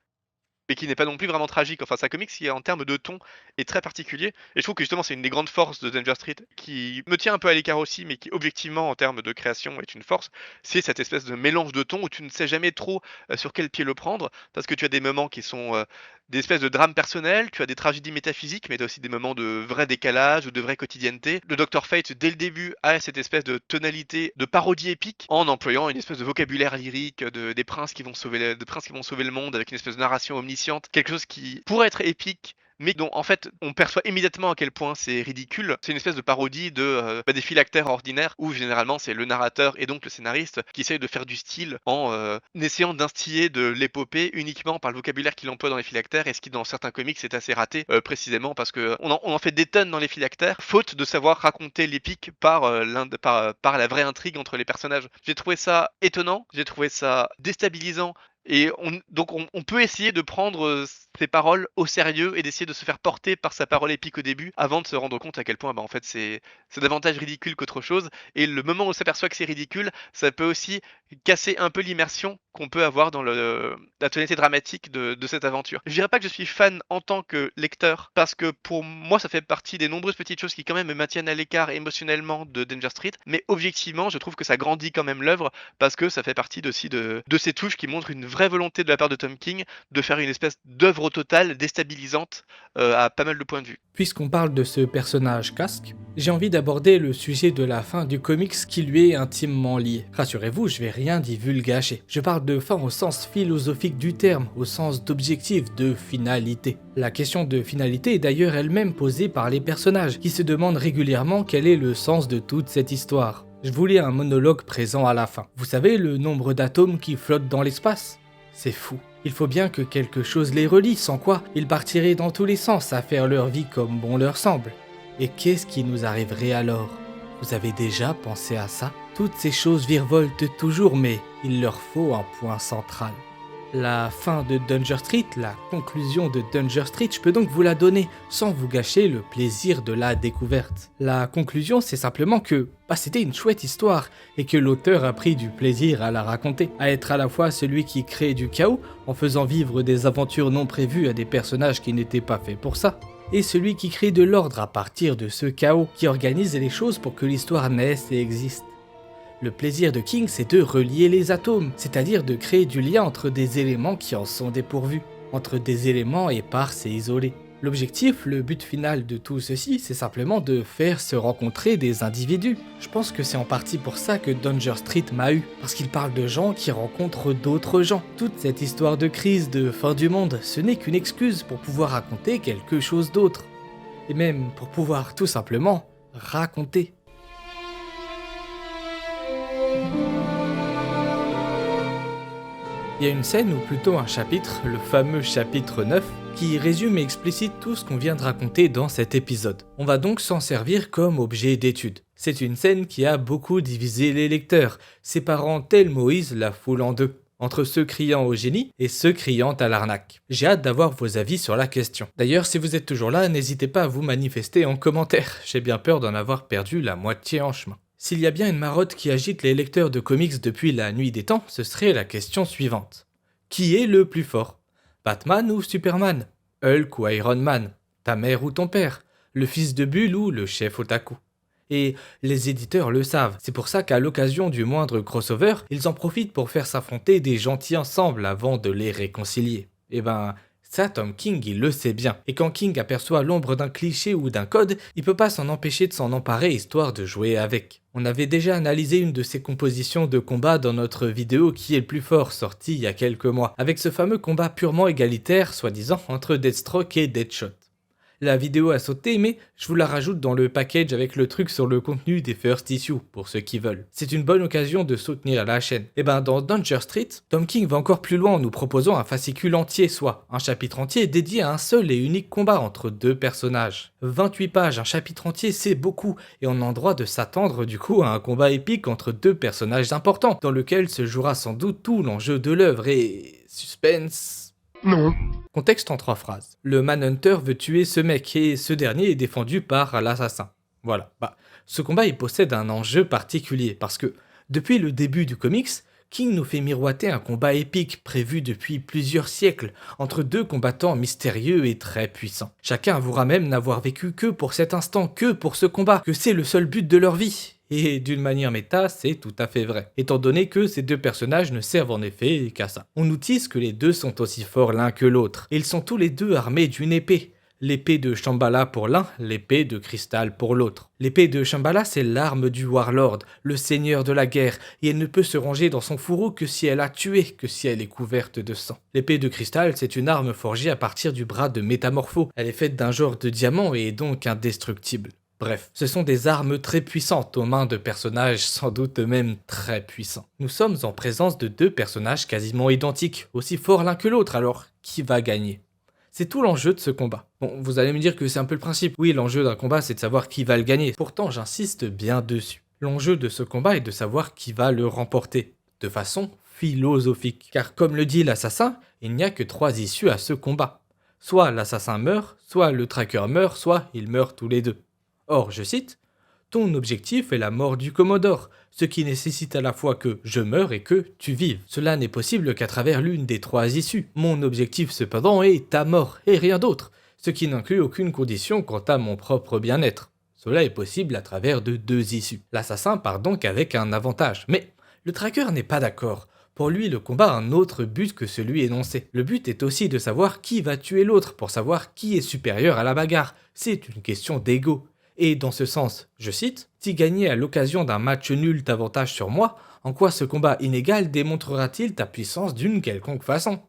Mais qui n'est pas non plus vraiment tragique. Enfin, c'est un comics qui, en termes de ton, est très particulier. Et je trouve que justement, c'est une des grandes forces de Danger Street, qui me tient un peu à l'écart aussi, mais qui, objectivement, en termes de création, est une force. C'est cette espèce de mélange de tons où tu ne sais jamais trop sur quel pied le prendre, parce que tu as des moments qui sont des espèces de drames personnels, tu as des tragédies métaphysiques, mais tu as aussi des moments de vrai décalage ou de vraie quotidienneté. Le Dr. Fate, dès le début, a cette espèce de tonalité de parodie épique, en employant une espèce de vocabulaire lyrique des princes qui vont sauver le monde, avec une espèce de narration omnisciente, quelque chose qui pourrait être épique, mais dont en fait on perçoit immédiatement à quel point c'est ridicule. C'est une espèce de parodie des phylactères ordinaires, où généralement c'est le narrateur et donc le scénariste qui essaye de faire du style en essayant d'instiller de l'épopée uniquement par le vocabulaire qu'il emploie dans les phylactères, et ce qui dans certains comics c'est assez raté, précisément parce que on en fait des tonnes dans les phylactères, faute de savoir raconter l'épique par la vraie intrigue entre les personnages. J'ai trouvé ça étonnant, j'ai trouvé ça déstabilisant. Et on peut essayer de prendre ses paroles au sérieux et d'essayer de se faire porter par sa parole épique au début, avant de se rendre compte à quel point en fait c'est davantage ridicule qu'autre chose. Et le moment où on s'aperçoit que c'est ridicule, ça peut aussi casser un peu l'immersion qu'on peut avoir dans la tonalité dramatique de cette aventure. Je dirais pas que je suis fan en tant que lecteur, parce que pour moi ça fait partie des nombreuses petites choses qui quand même me maintiennent à l'écart émotionnellement de Danger Street, mais objectivement je trouve que ça grandit quand même l'œuvre, parce que ça fait partie aussi de ces touches qui montrent une vraie volonté de la part de Tom King de faire une espèce d'œuvre totale déstabilisante à pas mal de points de vue. Puisqu'on parle de ce personnage casque, j'ai envie d'aborder le sujet de la fin du comics qui lui est intimement lié. Rassurez-vous, je vais rien divulgacher. Je parle de fin au sens philosophique du terme, au sens d'objectif, de finalité. La question de finalité est d'ailleurs elle-même posée par les personnages, qui se demandent régulièrement quel est le sens de toute cette histoire. Je vous lis un monologue présent à la fin. Vous savez le nombre d'atomes qui flottent dans l'espace ? C'est fou. Il faut bien que quelque chose les relie, sans quoi ils partiraient dans tous les sens à faire leur vie comme bon leur semble. Et qu'est-ce qui nous arriverait alors? Vous avez déjà pensé à ça? Toutes ces choses virevoltent toujours, mais il leur faut un point central. La fin de Danger Street, la conclusion de Danger Street, je peux donc vous la donner sans vous gâcher le plaisir de la découverte. La conclusion, c'est simplement que c'était une chouette histoire et que l'auteur a pris du plaisir à la raconter, à être à la fois celui qui crée du chaos en faisant vivre des aventures non prévues à des personnages qui n'étaient pas faits pour ça, et celui qui crée de l'ordre à partir de ce chaos, qui organise les choses pour que l'histoire naisse et existe. Le plaisir de King, c'est de relier les atomes, c'est-à-dire de créer du lien entre des éléments qui en sont dépourvus, entre des éléments épars et isolés. L'objectif, le but final de tout ceci, c'est simplement de faire se rencontrer des individus. Je pense que c'est en partie pour ça que Danger Street m'a eu, parce qu'il parle de gens qui rencontrent d'autres gens. Toute cette histoire de crise, de fin du monde, ce n'est qu'une excuse pour pouvoir raconter quelque chose d'autre. Et même pour pouvoir tout simplement raconter. Il y a une scène, ou plutôt un chapitre, le fameux chapitre 9, qui résume et explicite tout ce qu'on vient de raconter dans cet épisode. On va donc s'en servir comme objet d'étude. C'est une scène qui a beaucoup divisé les lecteurs, séparant tel Moïse la foule en deux, entre ceux criant au génie et ceux criant à l'arnaque. J'ai hâte d'avoir vos avis sur la question. D'ailleurs, si vous êtes toujours là, n'hésitez pas à vous manifester en commentaire, j'ai bien peur d'en avoir perdu la moitié en chemin. S'il y a bien une marotte qui agite les lecteurs de comics depuis la nuit des temps, ce serait la question suivante. Qui est le plus fort? Batman ou Superman? Hulk ou Iron Man? Ta mère ou ton père? Le fils de Bull ou le chef otaku? Et les éditeurs le savent, c'est pour ça qu'à l'occasion du moindre crossover, ils en profitent pour faire s'affronter des gentils ensemble avant de les réconcilier. Ça, Tom King, il le sait bien. Et quand King aperçoit l'ombre d'un cliché ou d'un code, il peut pas s'en empêcher de s'en emparer histoire de jouer avec. On avait déjà analysé une de ses compositions de combat dans notre vidéo Qui est le plus fort, sortie il y a quelques mois, avec ce fameux combat purement égalitaire, soi-disant, entre Deathstroke et Deadshot. La vidéo a sauté, mais je vous la rajoute dans le package avec le truc sur le contenu des first issues, pour ceux qui veulent. C'est une bonne occasion de soutenir la chaîne. Et dans Danger Street, Tom King va encore plus loin en nous proposant un fascicule entier, soit un chapitre entier dédié à un seul et unique combat entre deux personnages. 28 pages, un chapitre entier, c'est beaucoup, et on a le droit de s'attendre du coup à un combat épique entre deux personnages importants, dans lequel se jouera sans doute tout l'enjeu de l'œuvre et... suspense... Non. Contexte en 3 phrases. Le Manhunter veut tuer ce mec et ce dernier est défendu par l'assassin. Voilà. Ce combat il possède un enjeu particulier parce que depuis le début du comics, King nous fait miroiter un combat épique prévu depuis plusieurs siècles entre deux combattants mystérieux et très puissants. Chacun avouera même n'avoir vécu que pour cet instant, que pour ce combat, que c'est le seul but de leur vie. Et d'une manière méta, c'est tout à fait vrai, étant donné que ces deux personnages ne servent en effet qu'à ça. On nous tease que les deux sont aussi forts l'un que l'autre, et ils sont tous les deux armés d'une épée. L'épée de Shambhala pour l'un, l'épée de cristal pour l'autre. L'épée de Shambhala, c'est l'arme du Warlord, le seigneur de la guerre, et elle ne peut se ranger dans son fourreau que si elle a tué, que si elle est couverte de sang. L'épée de cristal, c'est une arme forgée à partir du bras de Métamorpho. Elle est faite d'un genre de diamant et est donc indestructible. Bref, ce sont des armes très puissantes aux mains de personnages sans doute même très puissants. Nous sommes en présence de deux personnages quasiment identiques, aussi forts l'un que l'autre, alors qui va gagner? C'est tout l'enjeu de ce combat. Bon, vous allez me dire que c'est un peu le principe. Oui, l'enjeu d'un combat, c'est de savoir qui va le gagner. Pourtant, j'insiste bien dessus. L'enjeu de ce combat est de savoir qui va le remporter, de façon philosophique. Car comme le dit l'assassin, il n'y a que 3 issues à ce combat. Soit l'assassin meurt, soit le tracker meurt, soit ils meurent tous les deux. Or, je cite, « Ton objectif est la mort du Commodore, ce qui nécessite à la fois que je meure et que tu vives. Cela n'est possible qu'à travers l'une des 3 issues. Mon objectif cependant est ta mort et rien d'autre, ce qui n'inclut aucune condition quant à mon propre bien-être. Cela est possible à travers de 2 issues. L'assassin part donc avec un avantage, mais le tracker n'est pas d'accord. Pour lui, le combat a un autre but que celui énoncé. Le but est aussi de savoir qui va tuer l'autre pour savoir qui est supérieur à la bagarre. C'est une question d'ego. Et dans ce sens, je cite, « Si gagner à l'occasion d'un match nul t'avantage sur moi, en quoi ce combat inégal démontrera-t-il ta puissance d'une quelconque façon ?»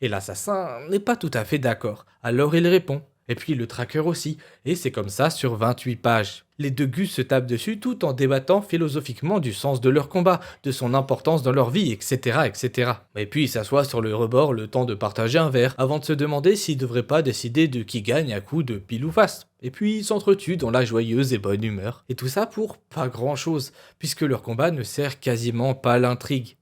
Et l'assassin n'est pas tout à fait d'accord, alors il répond, « Et puis le tracker aussi, et c'est comme ça sur 28 pages. Les deux gus se tapent dessus tout en débattant philosophiquement du sens de leur combat, de son importance dans leur vie, etc. etc. Et puis ils s'assoient sur le rebord le temps de partager un verre, avant de se demander s'ils devraient pas décider de qui gagne à coup de pile ou face. Et puis ils s'entretuent dans la joyeuse et bonne humeur. Et tout ça pour pas grand chose, puisque leur combat ne sert quasiment pas à l'intrigue.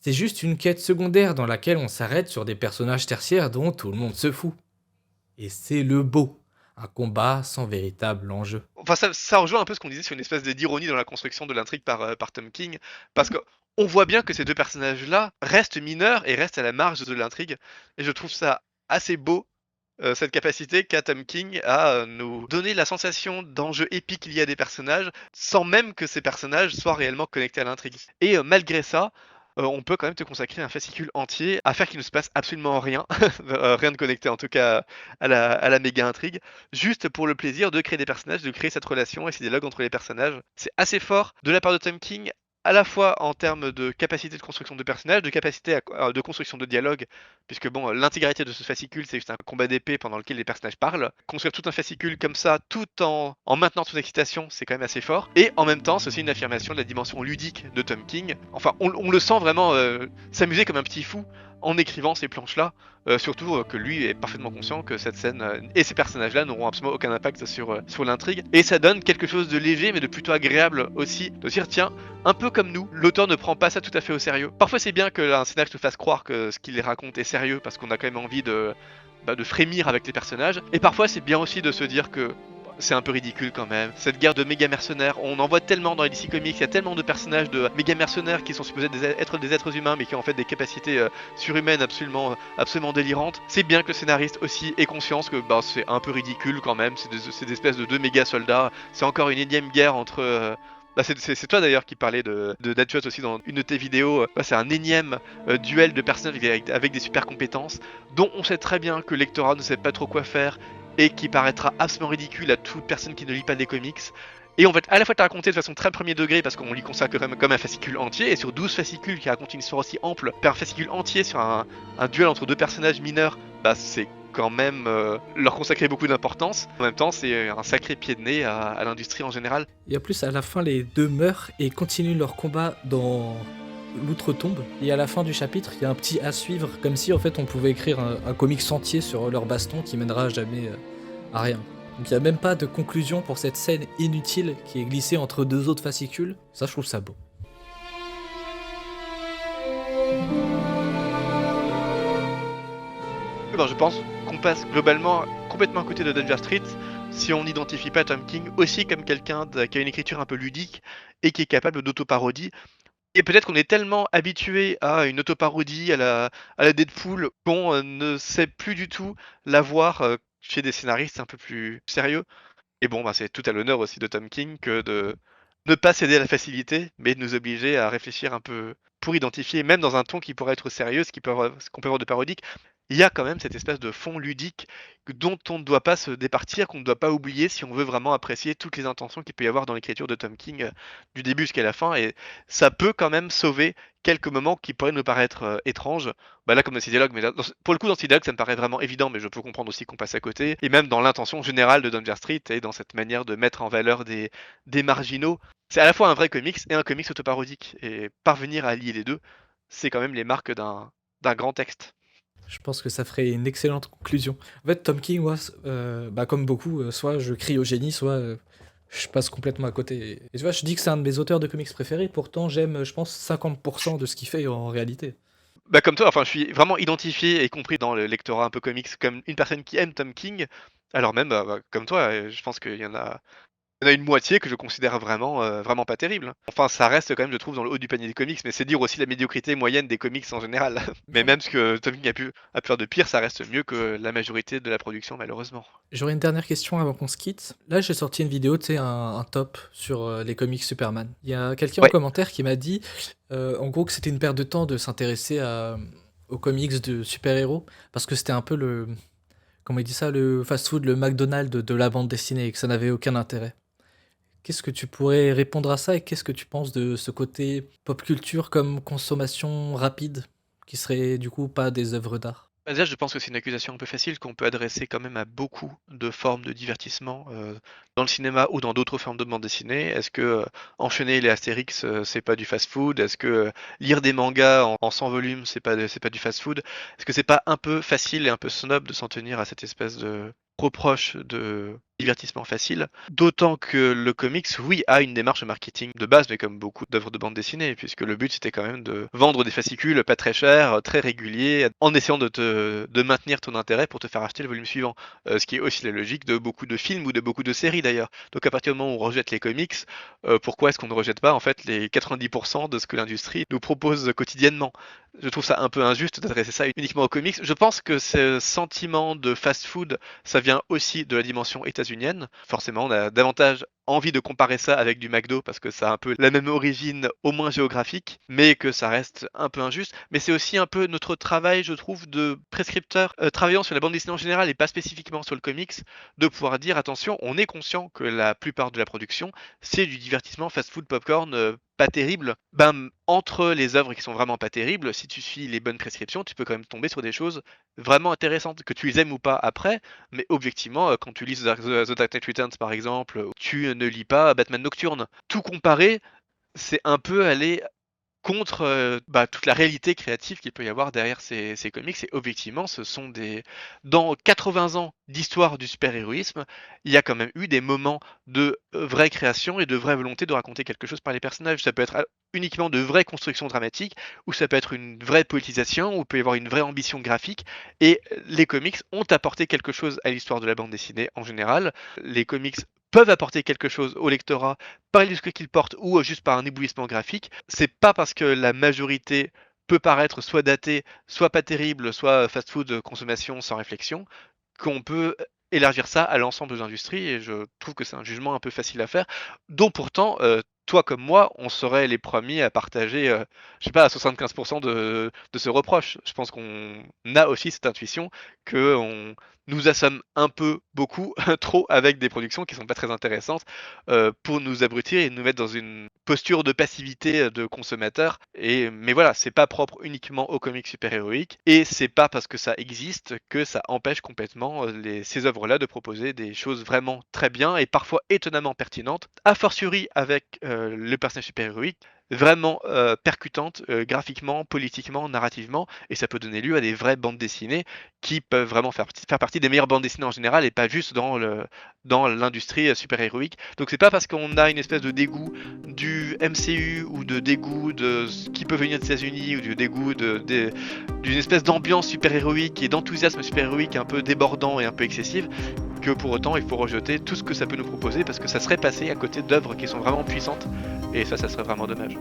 C'est juste une quête secondaire dans laquelle on s'arrête sur des personnages tertiaires dont tout le monde se fout. Et c'est le beau. Un combat sans véritable enjeu. Enfin, ça rejoint un peu ce qu'on disait sur une espèce d'ironie dans la construction de l'intrigue par Tom King, parce qu'on voit bien que ces deux personnages-là restent mineurs et restent à la marge de l'intrigue, et je trouve ça assez beau, cette capacité qu'a Tom King à nous donner la sensation d'enjeu épique lié à des personnages, sans même que ces personnages soient réellement connectés à l'intrigue. Et malgré ça, on peut quand même te consacrer un fascicule entier à faire qu'il ne se passe absolument rien, rien de connecté en tout cas à la méga intrigue, juste pour le plaisir de créer des personnages, de créer cette relation et ces dialogues entre les personnages. C'est assez fort de la part de Tom King, à la fois en termes de capacité de construction de personnages, de capacité de construction de dialogue, puisque bon, l'intégralité de ce fascicule, c'est juste un combat d'épée pendant lequel les personnages parlent. Construire tout un fascicule comme ça, tout en maintenant toute excitation, c'est quand même assez fort. Et en même temps, c'est aussi une affirmation de la dimension ludique de Tom King. Enfin, on le sent vraiment s'amuser comme un petit fou en écrivant ces planches-là, surtout que lui est parfaitement conscient que cette scène et ces personnages-là n'auront absolument aucun impact sur l'intrigue. Et ça donne quelque chose de léger, mais de plutôt agréable aussi, de dire tiens, un peu comme nous, l'auteur ne prend pas ça tout à fait au sérieux. Parfois c'est bien qu'un scénariste te fasse croire que ce qu'il raconte est sérieux, parce qu'on a quand même envie de frémir avec les personnages, et parfois c'est bien aussi de se dire que c'est un peu ridicule quand même. Cette guerre de méga mercenaires, on en voit tellement dans les DC Comics, il y a tellement de personnages de méga mercenaires qui sont supposés être des êtres humains mais qui ont en fait des capacités surhumaines absolument délirantes. C'est bien que le scénariste aussi ait conscience que c'est un peu ridicule quand même, c'est des espèces de deux méga soldats, c'est encore une énième guerre entre... c'est toi d'ailleurs qui parlais de Deadshot aussi dans une de tes vidéos. C'est un énième duel de personnages avec des super compétences dont on sait très bien que le lectorat ne sait pas trop quoi faire et qui paraîtra absolument ridicule à toute personne qui ne lit pas des comics. Et on va à la fois te raconter de façon très premier degré parce qu'on lui consacre quand même comme un fascicule entier, et sur 12 fascicules qui racontent une histoire aussi ample, faire un fascicule entier sur un duel entre deux personnages mineurs, c'est quand même leur consacrer beaucoup d'importance. En même temps, c'est un sacré pied de nez à l'industrie en général. Et en plus, à la fin, les deux meurent et continuent leur combat dans l'outre-tombe. Et à la fin du chapitre, il y a un petit à suivre, comme si en fait on pouvait écrire un comics entier sur leur baston qui mènera jamais à rien. Donc il n'y a même pas de conclusion pour cette scène inutile qui est glissée entre deux autres fascicules. Ça, je trouve ça beau. Je pense qu'on passe globalement complètement à côté de Danger Street si on n'identifie pas Tom King aussi comme quelqu'un qui a une écriture un peu ludique et qui est capable d'autoparodie. Et peut-être qu'on est tellement habitué à une autoparodie, à la Deadpool, qu'on ne sait plus du tout la voir chez des scénaristes un peu plus sérieux. Et bon, c'est tout à l'honneur aussi de Tom King que de ne pas céder à la facilité, mais de nous obliger à réfléchir un peu pour identifier, même dans un ton qui pourrait être sérieux, ce qu'on peut avoir de parodique, il y a quand même cette espèce de fond ludique dont on ne doit pas se départir, qu'on ne doit pas oublier si on veut vraiment apprécier toutes les intentions qu'il peut y avoir dans l'écriture de Tom King du début jusqu'à la fin, et ça peut quand même sauver quelques moments qui pourraient nous paraître étranges. Là comme dans ces dialogues, mais là, pour le coup dans ces dialogues ça me paraît vraiment évident, mais je peux comprendre aussi qu'on passe à côté, et même dans l'intention générale de Danger Street et dans cette manière de mettre en valeur des marginaux. C'est à la fois un vrai comics et un comics autoparodique, et parvenir à lier les deux, c'est quand même les marques d'un grand texte. Je pense que ça ferait une excellente conclusion. En fait, Tom King, moi, comme beaucoup, soit je crie au génie, soit je passe complètement à côté. Et tu vois, je dis que c'est un de mes auteurs de comics préférés, pourtant j'aime, je pense, 50% de ce qu'il fait en réalité. Comme toi, je suis vraiment identifié, y compris dans le lectorat un peu comics, comme une personne qui aime Tom King, alors même, comme toi, je pense qu'il y en a une moitié que je considère vraiment pas terrible. Enfin, ça reste quand même, je trouve, dans le haut du panier des comics, mais c'est dire aussi la médiocrité moyenne des comics en général. Mais même ce que Tom King a pu faire de pire, ça reste mieux que la majorité de la production, malheureusement. J'aurais une dernière question avant qu'on se quitte. Là, j'ai sorti une vidéo, un top sur les comics Superman. Il y a quelqu'un en commentaire qui m'a dit, en gros, que c'était une perte de temps de s'intéresser aux comics de super-héros, parce que c'était un peu comment il dit ça, le fast-food, le McDonald's de la bande dessinée, et que ça n'avait aucun intérêt. Qu'est-ce que tu pourrais répondre à ça, et qu'est-ce que tu penses de ce côté pop culture comme consommation rapide, qui serait du coup pas des œuvres d'art ? Déjà, je pense que c'est une accusation un peu facile qu'on peut adresser quand même à beaucoup de formes de divertissement dans le cinéma ou dans d'autres formes de bande dessinée. Est-ce que enchaîner les Astérix, c'est pas du fast-food? Est-ce que lire des mangas en 100 volumes, c'est pas du fast-food? Est-ce que c'est pas un peu facile et un peu snob de s'en tenir à cette espèce de reproche de divertissement facile? D'autant que le comics, oui, a une démarche marketing de base, mais comme beaucoup d'œuvres de bande dessinée, puisque le but c'était quand même de vendre des fascicules pas très chers, très réguliers, en essayant de maintenir ton intérêt pour te faire acheter le volume suivant. Ce qui est aussi la logique de beaucoup de films ou de beaucoup de séries d'ailleurs. Donc à partir du moment où on rejette les comics, pourquoi est-ce qu'on ne rejette pas en fait les 90% de ce que l'industrie nous propose quotidiennement? Je trouve ça un peu injuste d'adresser ça uniquement aux comics. Je pense que ce sentiment de fast-food, ça vient aussi de la dimension états-unienne. Forcément, on a davantage envie de comparer ça avec du McDo parce que ça a un peu la même origine, au moins géographique, mais que ça reste un peu injuste. Mais c'est aussi un peu notre travail, je trouve, de prescripteur travaillant sur la bande dessinée en général et pas spécifiquement sur le comics, de pouvoir dire attention, on est conscient que la plupart de la production, c'est du divertissement fast-food popcorn. Pas terrible, entre les œuvres qui sont vraiment pas terribles, si tu suis les bonnes prescriptions, tu peux quand même tomber sur des choses vraiment intéressantes, que tu les aimes ou pas après, mais objectivement, quand tu lis The Dark Knight Returns par exemple, tu ne lis pas Batman Nocturne. Tout comparé, c'est un peu aller contre toute la réalité créative qu'il peut y avoir derrière ces comics. Et objectivement, ce sont des... Dans 80 ans d'histoire du super-héroïsme, il y a quand même eu des moments de vraie création et de vraie volonté de raconter quelque chose par les personnages. Ça peut être uniquement de vraies constructions dramatiques, ou ça peut être une vraie poétisation, ou il peut y avoir une vraie ambition graphique. Et les comics ont apporté quelque chose à l'histoire de la bande dessinée en général. Les comics peuvent apporter quelque chose au lectorat par les discours qu'ils portent ou juste par un éblouissement graphique. C'est pas parce que la majorité peut paraître soit datée, soit pas terrible, soit fast-food consommation sans réflexion, qu'on peut élargir ça à l'ensemble des industries, et je trouve que c'est un jugement un peu facile à faire, dont pourtant, toi comme moi, on serait les premiers à partager, je sais pas, à 75% de ce reproche. Je pense qu'on a aussi cette intuition qu'on nous assomme un peu, beaucoup, trop avec des productions qui sont pas très intéressantes pour nous abrutir et nous mettre dans une posture de passivité de consommateur. Mais voilà, c'est pas propre uniquement aux comics super-héroïques et c'est pas parce que ça existe que ça empêche complètement ces œuvres-là de proposer des choses vraiment très bien et parfois étonnamment pertinentes, a fortiori avec le personnage super-héroïque, vraiment percutante graphiquement, politiquement, narrativement, et ça peut donner lieu à des vraies bandes dessinées qui peuvent vraiment faire partie des meilleures bandes dessinées en général et pas juste dans l'industrie super-héroïque. Donc c'est pas parce qu'on a une espèce de dégoût du MCU ou de dégoût de ce qui peut venir des États-Unis ou du dégoût d'une espèce d'ambiance super-héroïque et d'enthousiasme super-héroïque un peu débordant et un peu excessive que pour autant il faut rejeter tout ce que ça peut nous proposer parce que ça serait passé à côté d'œuvres qui sont vraiment puissantes et ça serait vraiment dommage.